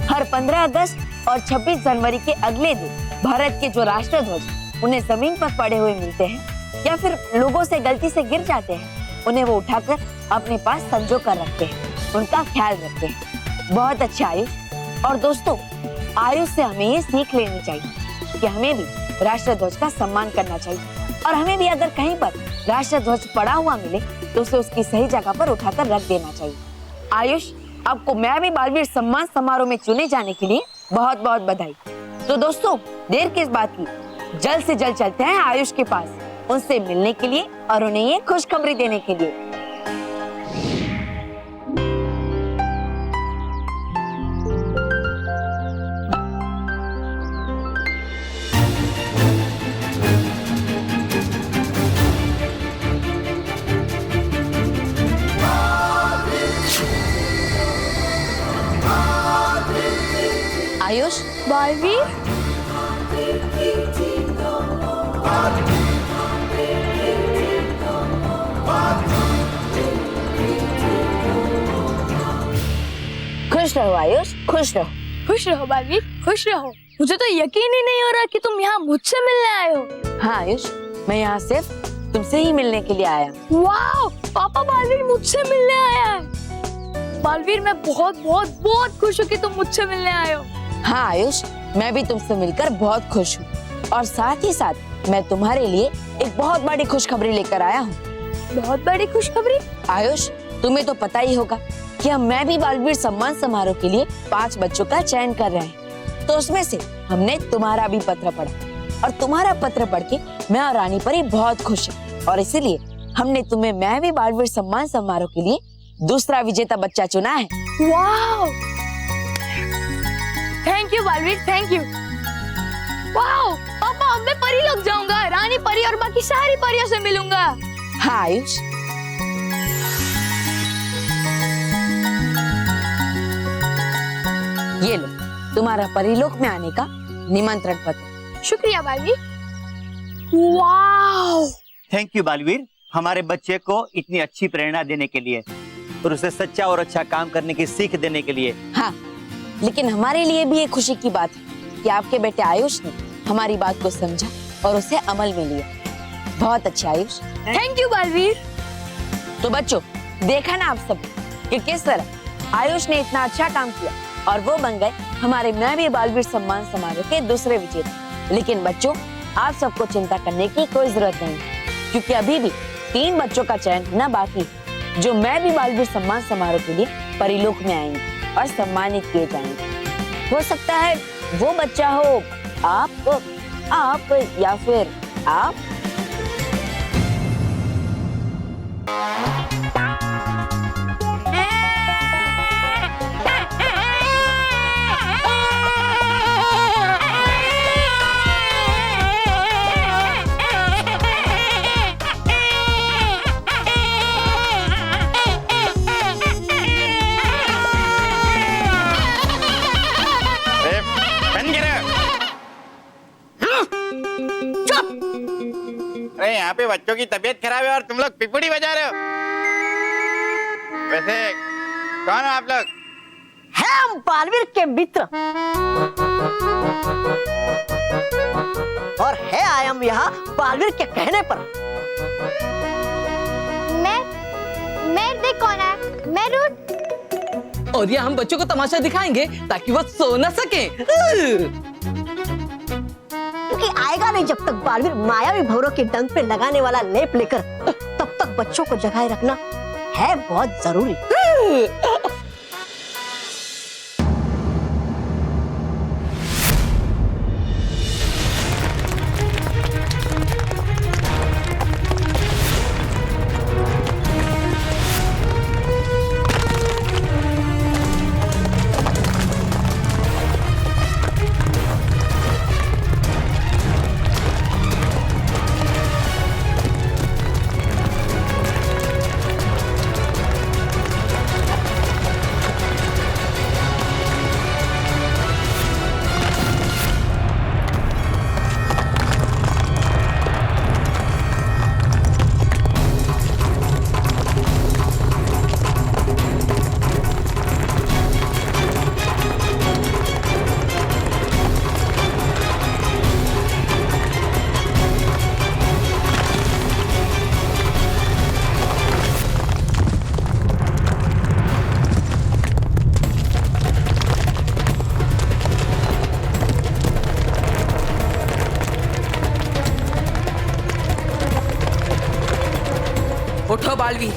हर 15 अगस्त और 26 जनवरी के अगले दिन भारत के जो राष्ट्रध्वज उन्हें जमीन पर पड़े हुए मिलते हैं या फिर लोगों से गलती से गिर जाते हैं, उन्हें वो उठाकर अपने पास संजो कर रखते हैं, उनका ख्याल रखते हैं। बहुत अच्छा आयुष। और दोस्तों, आयुष से हमें ये सीख लेनी चाहिए कि हमें भी राष्ट्रध्वज का सम्मान करना चाहिए और हमें भी अगर कहीं पर राष्ट्रध्वज पड़ा हुआ मिले तो उसे उसकी सही जगह पर उठाकर रख देना चाहिए। आयुष, आपको मैं भी बालवीर सम्मान समारोह में चुने जाने के लिए बहुत बहुत बधाई। तो दोस्तों, देर किस बात की, जल्द से जल्द चलते हैं आयुष के पास, उनसे मिलने के लिए और उन्हें ये खुशखबरी देने के लिए। आयुष, बालवीर, खुश रहो आयुष, खुश रहो। खुश रहो बालवीर, खुश रहो। मुझे तो यकीन ही नहीं हो रहा कि तुम यहाँ मुझसे मिलने आए हो। हाँ आयुष, मैं यहाँ सिर्फ तुमसे ही मिलने के लिए आया। वाह, पापा बालवीर मुझसे मिलने आया है। बालवीर, मैं बहुत बहुत बहुत खुश हूँ कि तुम मुझसे मिलने आए हो। हाँ आयुष, मैं भी तुमसे मिलकर बहुत खुश हूँ और साथ ही साथ मैं तुम्हारे लिए एक बहुत बड़ी खुशखबरी लेकर आया हूँ। बहुत बड़ी खुशखबरी? आयुष, तुम्हें तो पता ही होगा कि मैं भी बालवीर सम्मान समारोह के लिए 5 बच्चों का चयन कर रहे हैं। तो उसमें से हमने तुम्हारा भी पत्र पढ़ा और तुम्हारा पत्र पढ़ के मैं और रानी परी बहुत खुश है और इसीलिए हमने तुम्हें मैं भी बालवीर सम्मान समारोह के लिए दूसरा विजेता बच्चा चुना है। वाह, thank you Baalveer, thank you. वाह पापा, अब मैं परी लग जाऊंगा, रानी परी और बाकी सारी परियों से मिलूंगा। हाँ आयुष, ये लो तुम्हारा परीलोक में आने का निमंत्रण पत्र। शुक्रिया बालवीर। वाह, थैंक यू बालवीर, हमारे बच्चे को इतनी अच्छी प्रेरणा देने के लिए और उसे सच्चा और अच्छा काम करने की सीख देने के लिए। हाँ, लेकिन हमारे लिए भी एक खुशी की बात है कि आपके बेटे आयुष ने हमारी बात को समझा और उसे अमल में लिया। बहुत अच्छा आयुष। Thank you Baalveer. तो बच्चों, देखा ना आप सब कि किस तरह आयुष ने इतना अच्छा काम किया और वो बन गए हमारे मैं भी बालवीर सम्मान समारोह के दूसरे विजेता। लेकिन बच्चों, आप सबको चिंता करने की कोई जरूरत नहीं, क्योंकि अभी भी 3 बच्चों का चयन होना बाकी है जो मैं भी बालवीर सम्मान समारोह के लिए परिलोक में आएंगे और सम्मानित किए जाएंगे। हो सकता है वो बच्चा हो आप या फिर आप। अरे यहाँ पे बच्चों की तबीयत खराब है और तुम लोग पिपड़ी बजा रहे हो। वैसे कौन हो आप लोग? हम बालवीर के मित्र और है आया हम यहाँ बालवीर के कहने पर। मैं देख कौन है, मैं रूट। और ये हम बच्चों को तमाशा दिखाएंगे ताकि वो सो न सके। क्योंकि आएगा नहीं जब तक बालवीर मायावी भंवरों के डंक पे लगाने वाला लेप लेकर, तब तक बच्चों को जगाए रखना है बहुत जरूरी। उठो बालवीर,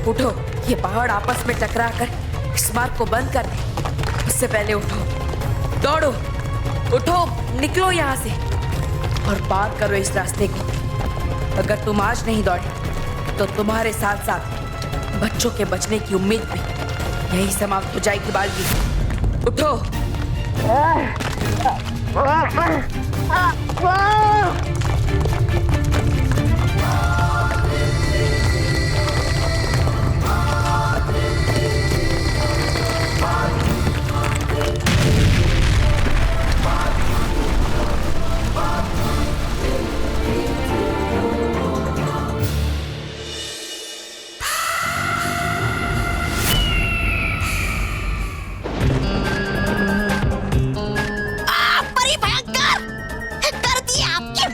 उठो। ये पहाड़ आपस में टकरा कर इस मार्ग को बंद कर दे, उससे पहले उठो। दौड़ो, उठो, निकलो यहाँ से और पार करो इस रास्ते को। अगर तुम आज नहीं दौड़े तो तुम्हारे साथ साथ बच्चों के बचने की उम्मीद भी यही समाप्त हो जाएगी। बालवीर उठो।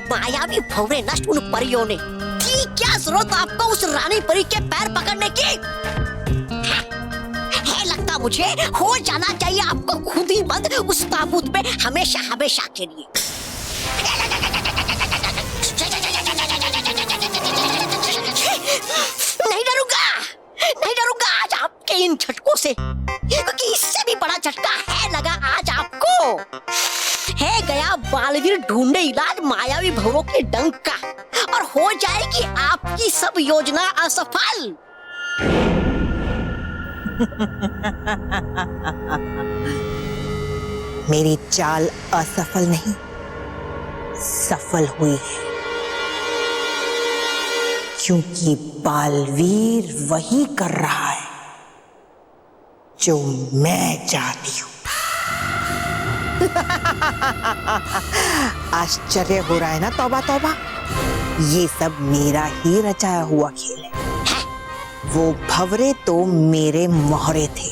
मायावी भंवरे नष्ट उन परियों ने। थी क्या जरूरत आपको उस रानी परी के पैर पकड़ने की? है लगता मुझे हो जाना चाहिए आपको खुद ही बंद उस ताबूत में हमेशा हमेशा के लिए। नहीं डरूंगा, नहीं डरूंगा आज आपके इन झटकों से, क्योंकि इससे भी बड़ा झटका है लगा आज आपको। है गया बालवीर ढूंढे इलाज मायावी भंवरों के डंक का, और हो जाएगी आपकी सब योजना असफल। मेरी चाल असफल नहीं, सफल हुई है, क्योंकि बालवीर वही कर रहा है जो मैं चाहती हूं। आश्चर्य हो रहा है ना? तौबा तौबा, ये सब मेरा ही रचाया हुआ खेल है। वो भंवरे तो मेरे मोहरे थे,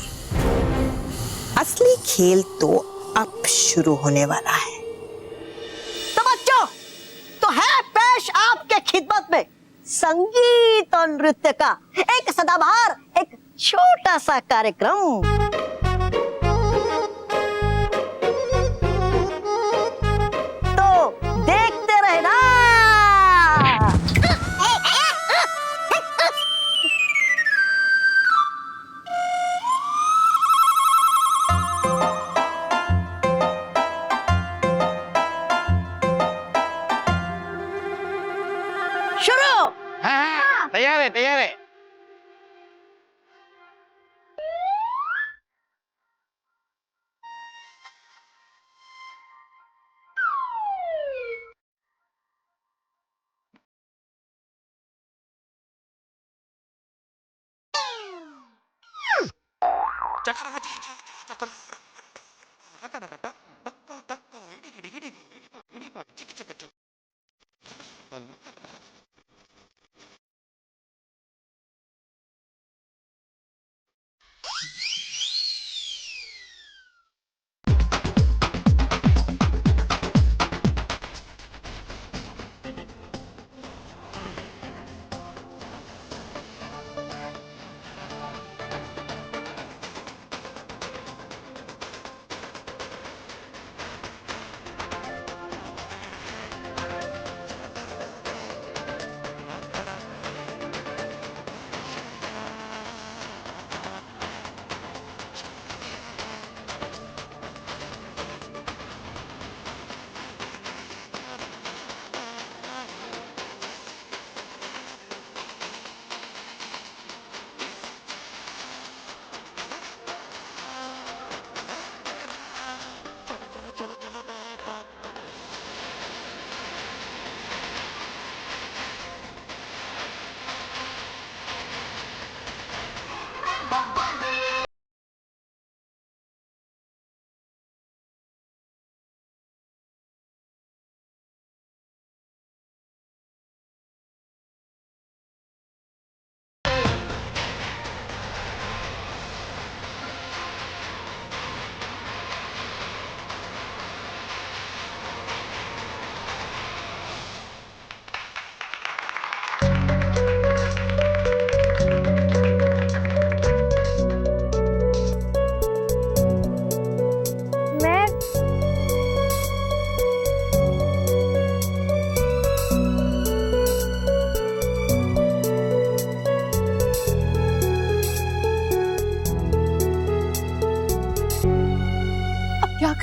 असली खेल तो अब शुरू होने वाला है। तो बच्चों, तो है पेश आपके खिदमत में संगीत और नृत्य का एक सदाबहार, एक छोटा सा कार्यक्रम। देखते रहना। शुरू। हाँ, तैयार है, तैयार है।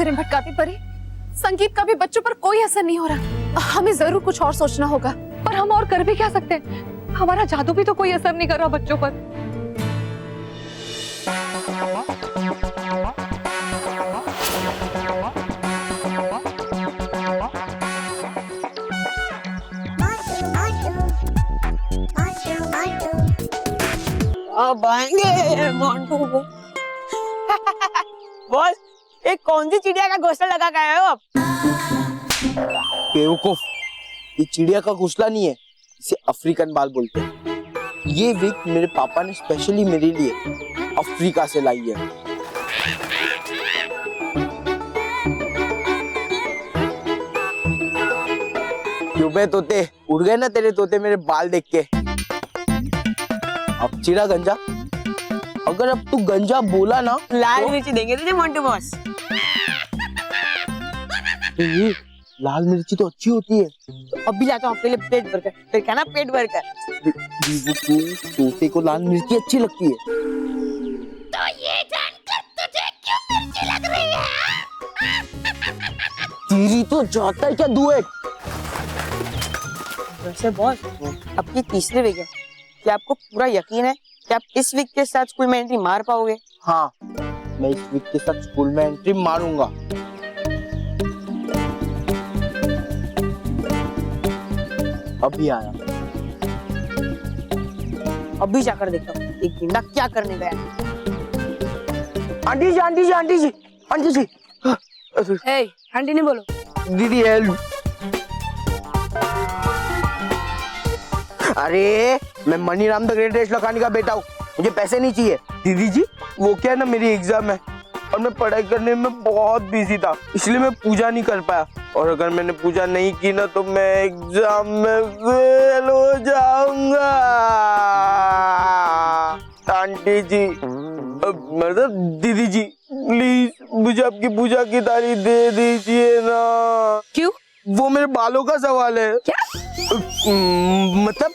करें भटकाती परी? संगीत का भी बच्चों पर कोई असर नहीं हो रहा। हमें जरूर कुछ और सोचना होगा। पर हम और कर भी क्या सकते हैं? हमारा जादू भी तो कोई असर नहीं कर रहा बच्चों पर। अब आएंगे मोंटू को। बॉस, एक कौन सी चिड़िया का घोंसला लगा के आए हो आप? बेवकूफ, ये चिड़िया का घोंसला नहीं है, इसे अफ्रीकन बाल बोलते हैं। ये विग मेरे पापा ने स्पेशली मेरे लिए अफ्रीका से लाई है। क्यों बे तोते, उड़ गए ना तेरे तोते मेरे बाल देख के? अब चिड़ा गंजा, अगर अब तू गंजा बोला ना लाल मिर्च देंगे तुझे मोंटू बॉस। तो ये लाल मिर्ची तो अच्छी होती है। तो अब भी जाता हूँ आपके लिए पेट भरकर, फिर खाना पेट भरकर। तोते को लाल मिर्ची अच्छी लगती है। तो ये जानकर तुझे क्यों मिर्ची लग रही है? तेरी तो जाता है क्या दुए? वैसे बॉस, आपकी तीसरी विग है, क्या आपको पूरा यकीन है कि आप इस वीक के साथ स्कूल में एंट्री मार पाओगे? हाँ, मैं इस वीक के साथ स्कूल में एंट्री मारूंगा। अभी आया। अभी जाकर देखता हूँ एक गिंडा क्या करने गया। Aunty ji, aunty ji, aunty ji, aunty ji. ए, आंटी नहीं बोलो। दीदी हेल्प। अरे मैं मनीराम द ग्रेट रेस लखानी का बेटा हूँ, मुझे पैसे नहीं चाहिए। दीदी जी, वो क्या है ना, मेरी एग्जाम है और मैं पढ़ाई करने में बहुत बिजी था, इसलिए मैं पूजा नहीं कर पाया। और अगर मैंने पूजा नहीं की ना तो मैं एग्जाम में फेल हो जाऊंगा। आंटी जी, मतलब दीदी जी, प्लीज मुझे आपकी पूजा की तारीख दे दीजिए ना। क्यों? वो मेरे बालों का सवाल है। क्या? मतलब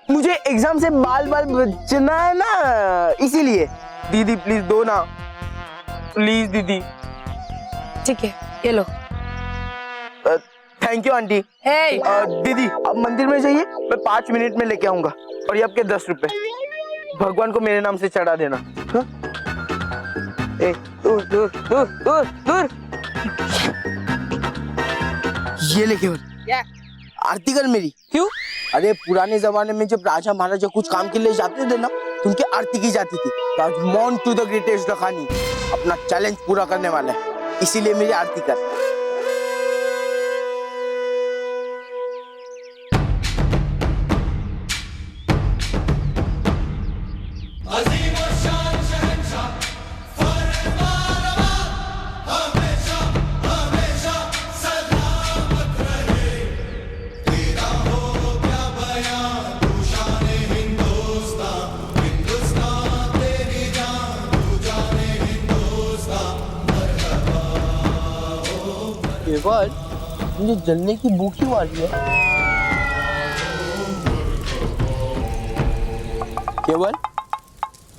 मुझे एग्जाम से बाल बचना है ना, इसीलिए। दीदी प्लीज दो ना, प्लीज दीदी। ठीक है, ये लो। Thank you aunty. दीदी आप मंदिर में जाइए, मैं 5 मिनट में लेके आऊंगा। और ये आपके 10 रुपए भगवान को मेरे नाम से चढ़ा देना। हाँ? ए, दूर दूर दूर दूर दूर। ये ले केवल। क्या? आरती कर मेरी। क्यों? अरे पुराने जमाने में जब राजा महाराजा कुछ काम के लिए जाते थे ना, तो उनकी आरती की जाती थी। तो आज मोंटू द ग्रेटेस्ट लखानी अपना चैलेंज पूरा करने वाला है, इसीलिए मेरी आरती कर। केवल मुझे जलने की भूख ही आ रही है। केवल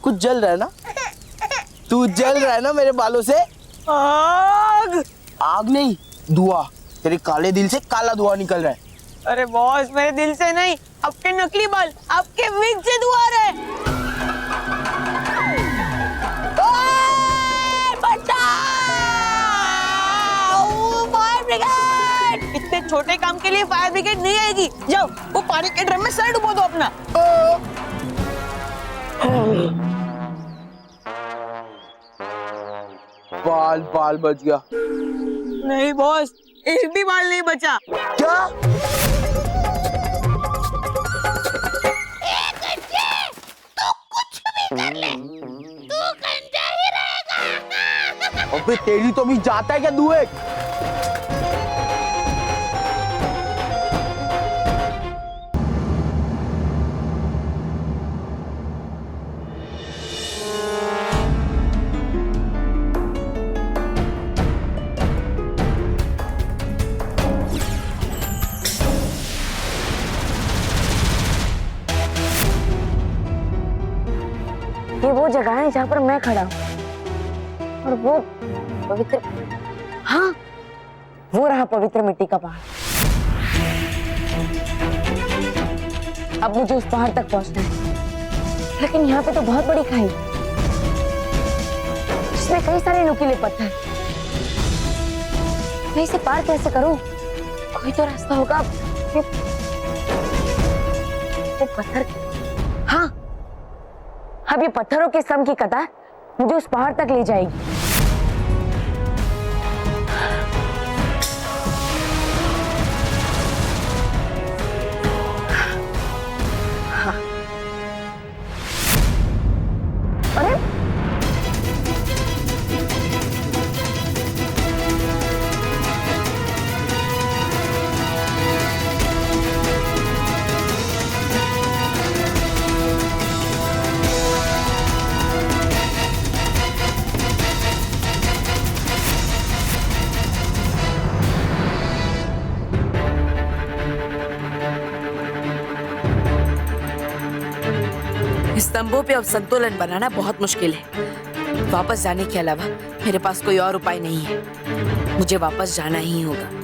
कुछ जल रहा है ना? तू जल रहा है ना मेरे बालों से? आग! आग नहीं, धुआं। तेरे काले दिल से काला धुआं निकल रहा है। अरे बॉस, मेरे दिल से नहीं, आपके नकली बाल, आपके विग से धुआं आ रहा है। इतने छोटे काम के लिए फायर ब्रिगेड नहीं आएगी। जाओ वो पानी के ड्रम में सर डुबो दो अपना। बाल बच गया। नहीं बॉस, एक भी बाल नहीं बचा। क्या? तो कुछ भी कर ले, तू गंजा ही रहेगा। अबे तेरी तो भी जाता है क्या दुए? ये वो जगह है जहाँ पर मैं खड़ा हूँ और वो पवित्र, हाँ वो रहा पवित्र मिट्टी का पहाड़। अब मुझे उस पहाड़ तक पहुंचना है, लेकिन यहाँ पे तो बहुत बड़ी खाई है, इसमें कई सारे नुकीले पत्थर। मैं इसे पार कैसे करूं? कोई तो रास्ता होगा। वो पत्थर, हाँ अब ये पत्थरों के सम की कतार मुझे उस पहाड़ तक ले जाएगी। हाँ। अरे स्तंभों पे अब संतुलन बनाना बहुत मुश्किल है। वापस जाने के अलावा मेरे पास कोई और उपाय नहीं है। मुझे वापस जाना ही होगा।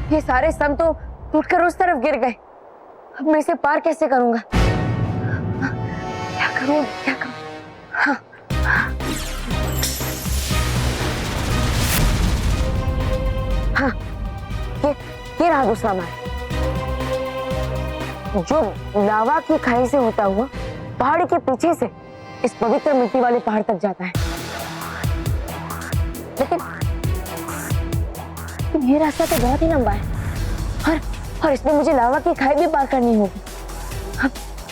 ये सारे स्तंभ तो टूटकर उस तरफ गिर गए। अब मैं इसे पार कैसे करूंगा? क्या करूं? क्या करूं? हाँ। हाँ, ये रहा दूसरा मार्ग, जो लावा की खाई से होता हुआ पहाड़ के पीछे से इस पवित्र मिट्टी वाले पहाड़ तक जाता है। लेकिन ये रास्ता तो बहुत ही लंबा है और इसमें मुझे लावा की खाई भी पार करनी होगी।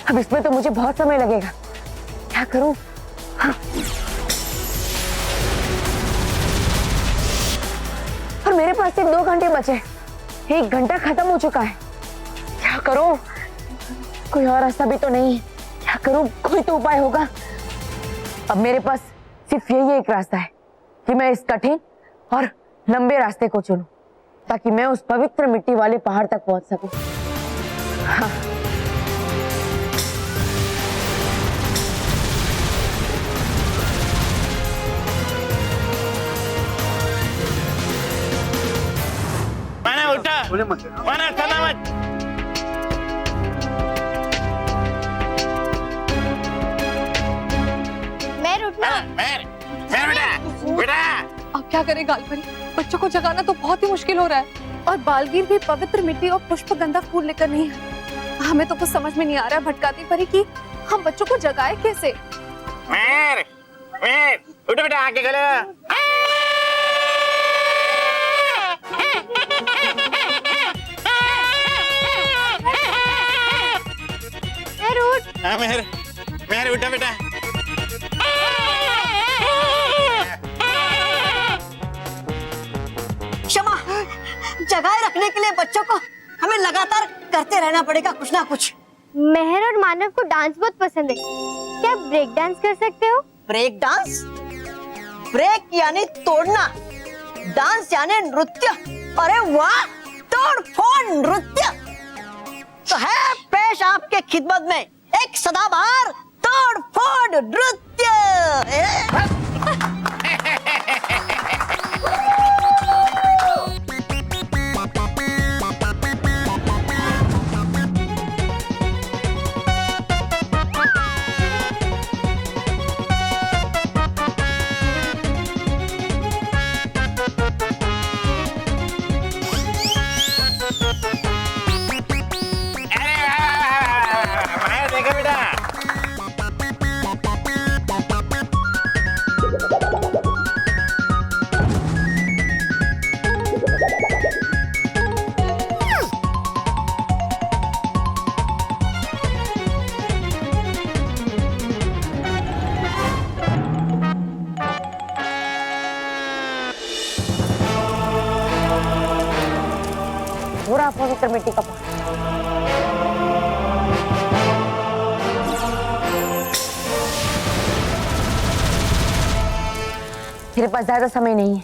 अब इसमें तो मुझे बहुत समय लगेगा। क्या करूं? हाँ। और मेरे पास सिर्फ 2 घंटे बचे। 1 घंटा खत्म हो चुका है। क्या करूं? कोई और रास्ता भी तो नहीं है। क्या करूं? कोई तो उपाय होगा। अब मेरे पास सिर्फ यही एक रास्ता है कि मैं इस कठिन और लंबे रास्ते को चुनूं, ताकि मैं उस पवित्र मिट्टी वाले पहाड़ तक पहुंच सकूं। हाँ। माना उठा, माना चला मत। मैं उठना। मैं बेटा। अब क्या करें गालपरी? बच्चों को जगाना तो बहुत ही मुश्किल हो रहा है और बालवीर भी पवित्र मिट्टी और पुष्पगंधा फूल लेकर नहीं है। हमें तो कुछ समझ में नहीं आ रहा है भटकाती परी कि हम बच्चों को जगाए कैसे। उठ बेटा, आके गले। मेरे उठा बेटा। क्षमा, जगाए रखने के लिए बच्चों को हमें लगातार करते रहना पड़ेगा कुछ ना कुछ। मेहर और मानव को डांस बहुत पसंद है। क्या ब्रेक डांस कर सकते हो? Break dance? ब्रेक यानी तोड़ना, डांस यानी नृत्य। अरे वाह, तोड़ फोड़ नृत्य तो है पेश आपके खिदमत में एक सदाबहार तोड़ फोड़ नृत्य। हो रहा पवित्र मिट्टी का पहाड़। मेरे पास ज्यादा समय नहीं है,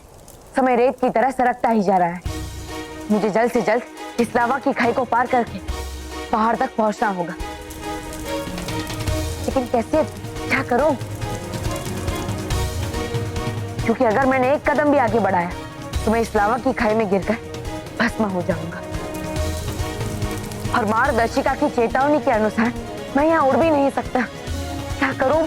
समय रेत की तरह सरकता ही जा रहा है। मुझे जल्द से जल्द इस लावा की खाई को पार करके पहाड़ तक पहुंचना होगा। लेकिन कैसे, क्या करूं? क्योंकि अगर मैंने एक कदम भी आगे बढ़ाया तो मैं इस लावा की खाई में गिरकर भस्म हो जाऊंगा। और मार्गदर्शिका की चेतावनी के अनुसार मैं यहाँ उड़ भी नहीं सकता। क्या करूं?